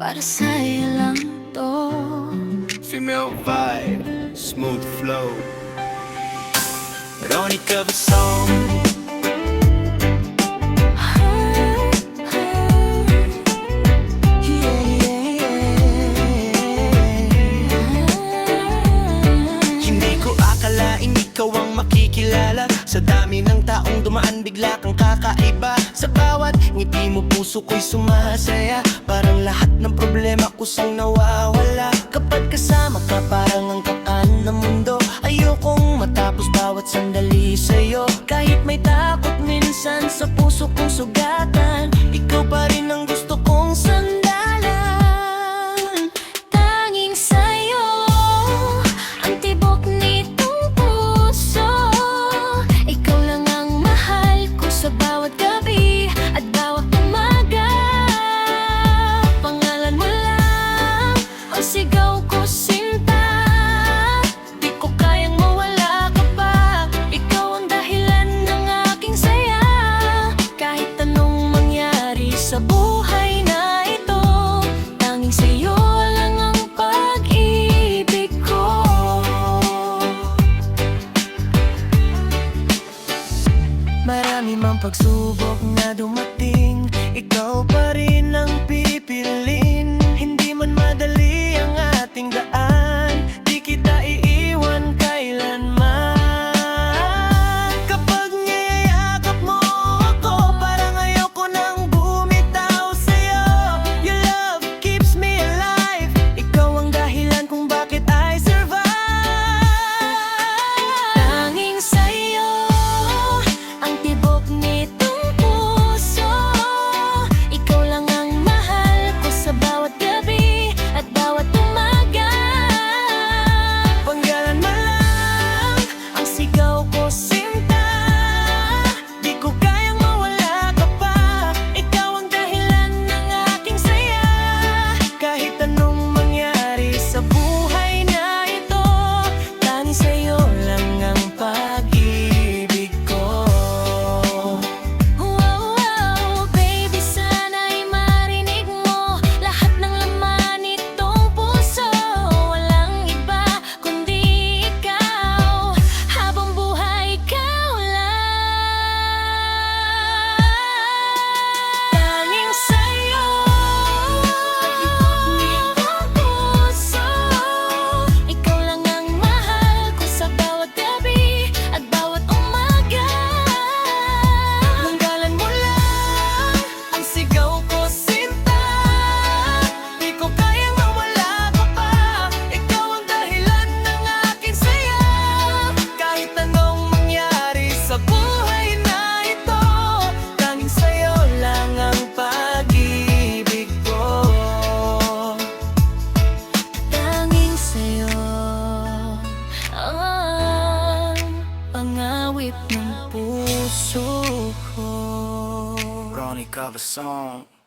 para sa'yo lang to. Female vibe, smooth flow. Ronnie Cover Song. Hindi ko akalaing ikaw ang makikilala. Sa dami ng taong dumaan, bigla kang kakaiba. Sa bawat ngiti mo, puso ko'y sumasaya. Parang lahat ng problema ko sang nawawala. Kapag kasama ka, parang ang kakan ng mundo. Ayokong matapos bawat sandali sa'yo. Kahit may takot minsan sa puso kong sugatan, ikaw pa rin ang gusto kong sandalan. Tanging sa'yo ang tibok nitong puso. Ikaw lang ang mahal ko sa bawat gabi at bawat umaga. Pangalan mo lang ang sigaw ko, sinta. Di ko kayang mawala ka pa. Ikaw ang dahilan ng aking saya. Kahit anong mangyari sa buhay na ito, tanging sa'yo lang ang pag-ibig ko. Marami mang pagsubok na dumating, ikaw pa rin ang pipilin. Hindi man madali ang ating daan, di kita iiwan kailanman. Kapag niyayakap mo ako, parang ayoko nang bumitaw sa'yo. Your love keeps me alive, ikaw ang dahilan kung bakit I survive. Tanging sa'yo ang tibok nitong puso. Ikaw lang ang mahal ko sa bawat gabi at bawat umaga. Panggalan mo lang ang sigaw ko, sinta. Di ko kayang mawala ka pa. Ikaw ang dahilan ng aking saya. Kahit anong mangyari sa buhay na ito, tanging sa'yo lang ang pag-ibig ko. Wow, baby, sana'y marinig mo lahat ng laman nitong puso. Walang iba kundi ikaw, habang buhay ikaw lang. Tanging sa'yo nitong puso. Ikaw lang ang mahal ko sa bawat gabi at bawat umaga. Panggalan mo lang ang sigaw ko, sinta. Di ko kayang mawala ka pa. Ikaw ang dahilan ng aking saya. Kahit anong mangyari sa buhay na ito, tanging sa'yo lang ang pag-ibig ko. Tanging sa'yo ang pangawit ng puso ko. Ronnie Cover Song.